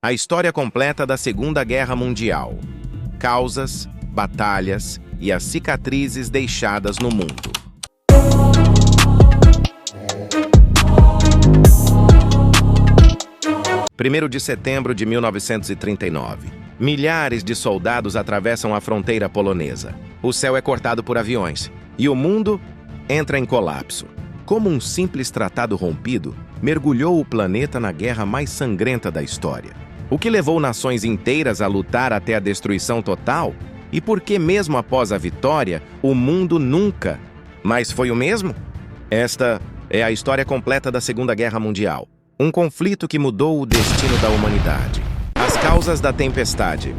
A história completa da Segunda Guerra Mundial. Causas, batalhas e as cicatrizes deixadas no mundo. Primeiro de setembro de 1939. Milhares de soldados atravessam a fronteira polonesa. O céu é cortado por aviões e o mundo entra em colapso. Como um simples tratado rompido, mergulhou o planeta na guerra mais sangrenta da história. O que levou nações inteiras a lutar até a destruição total? E por que, mesmo após a vitória, o mundo nunca mais foi o mesmo? Esta é a história completa da Segunda Guerra Mundial. Um conflito que mudou o destino da humanidade. As causas da tempestade.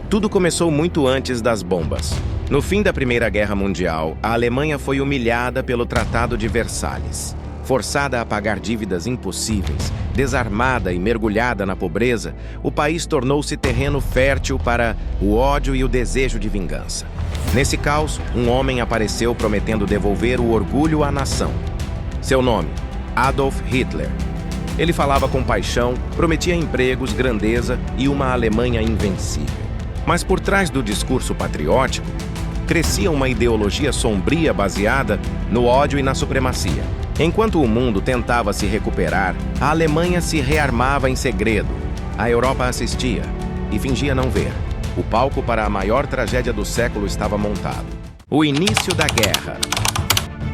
Tudo começou muito antes das bombas. No fim da Primeira Guerra Mundial, a Alemanha foi humilhada pelo Tratado de Versalhes. Forçada a pagar dívidas impossíveis, desarmada e mergulhada na pobreza, o país tornou-se terreno fértil para o ódio e o desejo de vingança. Nesse caos, um homem apareceu prometendo devolver o orgulho à nação. Seu nome, Adolf Hitler. Ele falava com paixão, prometia empregos, grandeza e uma Alemanha invencível. Mas por trás do discurso patriótico, crescia uma ideologia sombria baseada no ódio e na supremacia. Enquanto o mundo tentava se recuperar, a Alemanha se rearmava em segredo. A Europa assistia e fingia não ver. O palco para a maior tragédia do século estava montado. O início da guerra.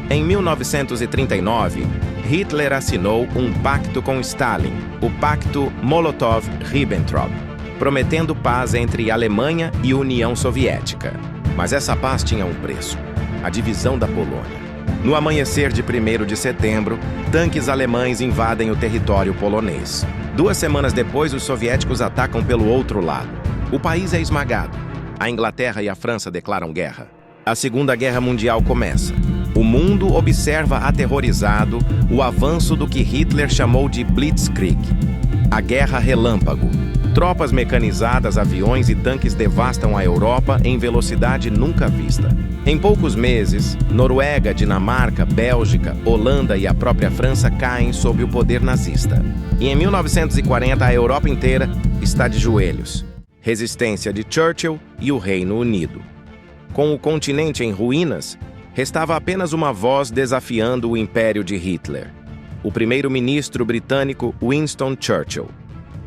Em 1939, Hitler assinou um pacto com Stalin, o Pacto Molotov-Ribbentrop, prometendo paz entre Alemanha e União Soviética. Mas essa paz tinha um preço: a divisão da Polônia. No amanhecer de 1º de setembro, tanques alemães invadem o território polonês. 2 semanas depois, os soviéticos atacam pelo outro lado. O país é esmagado. A Inglaterra e a França declaram guerra. A Segunda Guerra Mundial começa. O mundo observa aterrorizado o avanço do que Hitler chamou de Blitzkrieg, a guerra relâmpago. Tropas mecanizadas, aviões e tanques devastam a Europa em velocidade nunca vista. Em poucos meses, Noruega, Dinamarca, Bélgica, Holanda e a própria França caem sob o poder nazista. E em 1940, a Europa inteira está de joelhos. Resistência de Churchill e o Reino Unido. Com o continente em ruínas, restava apenas uma voz desafiando o império de Hitler: o primeiro-ministro britânico Winston Churchill.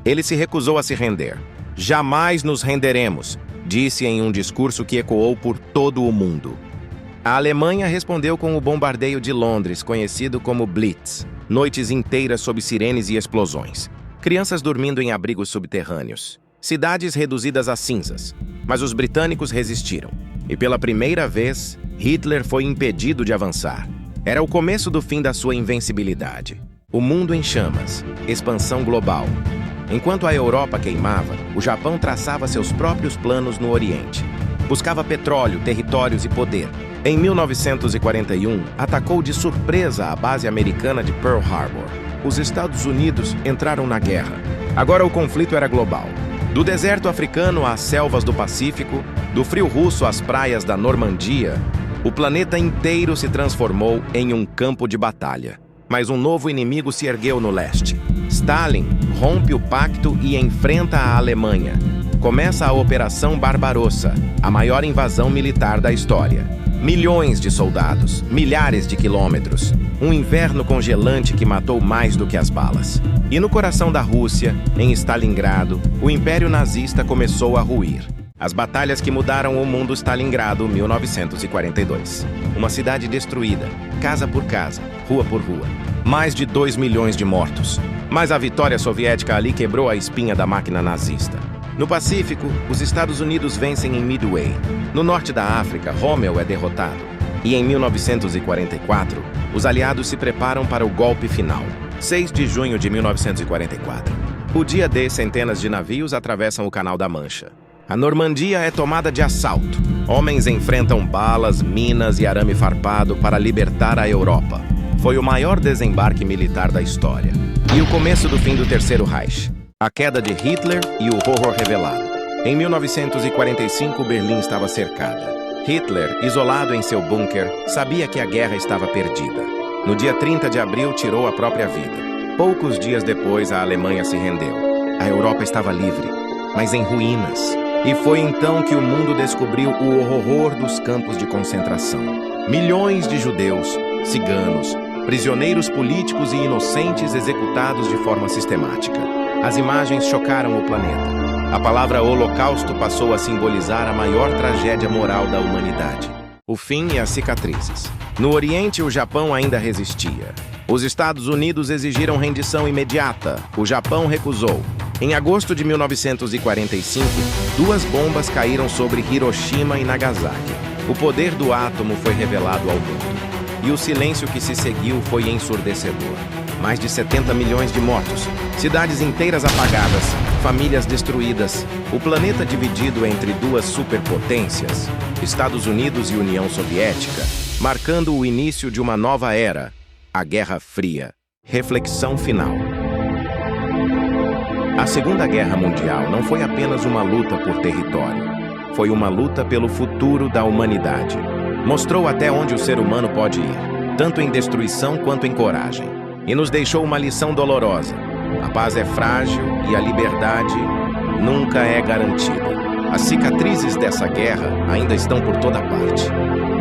Ele se recusou a se render. "Jamais nos renderemos", disse em um discurso que ecoou por todo o mundo. A Alemanha respondeu com o bombardeio de Londres, conhecido como Blitz. Noites inteiras sob sirenes e explosões. Crianças dormindo em abrigos subterrâneos. Cidades reduzidas a cinzas. Mas os britânicos resistiram. E pela primeira vez, Hitler foi impedido de avançar. Era o começo do fim da sua invencibilidade. O mundo em chamas. Expansão global. Enquanto a Europa queimava, o Japão traçava seus próprios planos no Oriente. Buscava petróleo, territórios e poder. Em 1941, atacou de surpresa a base americana de Pearl Harbor. Os Estados Unidos entraram na guerra. Agora o conflito era global. Do deserto africano às selvas do Pacífico, do frio russo às praias da Normandia, o planeta inteiro se transformou em um campo de batalha. Mas um novo inimigo se ergueu no leste. Stalin rompe o pacto e enfrenta a Alemanha. Começa a Operação Barbarossa, a maior invasão militar da história. Milhões de soldados, milhares de quilômetros. Um inverno congelante que matou mais do que as balas. E no coração da Rússia, em Stalingrado, o Império Nazista começou a ruir. As batalhas que mudaram o mundo. Stalingrado, 1942. Uma cidade destruída, casa por casa, rua por rua. Mais de 2 milhões de mortos. Mas a vitória soviética ali quebrou a espinha da máquina nazista. No Pacífico, os Estados Unidos vencem em Midway. No norte da África, Rommel é derrotado. E em 1944, os aliados se preparam para o golpe final. 6 de junho de 1944. O dia D, centenas de navios atravessam o Canal da Mancha. A Normandia é tomada de assalto. Homens enfrentam balas, minas e arame farpado para libertar a Europa. Foi o maior desembarque militar da história. E o começo do fim do Terceiro Reich. A queda de Hitler e o horror revelado. Em 1945, Berlim estava cercada. Hitler, isolado em seu bunker, sabia que a guerra estava perdida. No dia 30 de abril, tirou a própria vida. Poucos dias depois, a Alemanha se rendeu. A Europa estava livre, mas em ruínas. E foi então que o mundo descobriu o horror dos campos de concentração. Milhões de judeus, ciganos, prisioneiros políticos e inocentes executados de forma sistemática. As imagens chocaram o planeta. A palavra holocausto passou a simbolizar a maior tragédia moral da humanidade. O fim e as cicatrizes. No Oriente, o Japão ainda resistia. Os Estados Unidos exigiram rendição imediata. O Japão recusou. Em agosto de 1945, 2 bombas caíram sobre Hiroshima e Nagasaki. O poder do átomo foi revelado ao mundo. E o silêncio que se seguiu foi ensurdecedor. Mais de 70 milhões de mortos, cidades inteiras apagadas, famílias destruídas, o planeta dividido entre 2 superpotências, Estados Unidos e União Soviética, marcando o início de uma nova era, a Guerra Fria. Reflexão final. A Segunda Guerra Mundial não foi apenas uma luta por território. Foi uma luta pelo futuro da humanidade. Mostrou até onde o ser humano pode ir, tanto em destruição quanto em coragem. E nos deixou uma lição dolorosa. A paz é frágil e a liberdade nunca é garantida. As cicatrizes dessa guerra ainda estão por toda parte.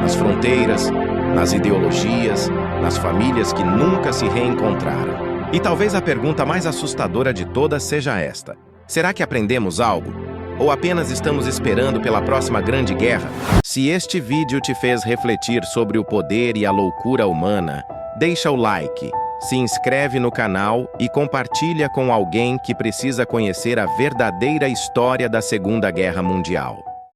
Nas fronteiras, nas ideologias, nas famílias que nunca se reencontraram. E talvez a pergunta mais assustadora de todas seja esta: será que aprendemos algo? Ou apenas estamos esperando pela próxima grande guerra? Se este vídeo te fez refletir sobre o poder e a loucura humana, deixa o like, se inscreve no canal e compartilha com alguém que precisa conhecer a verdadeira história da Segunda Guerra Mundial.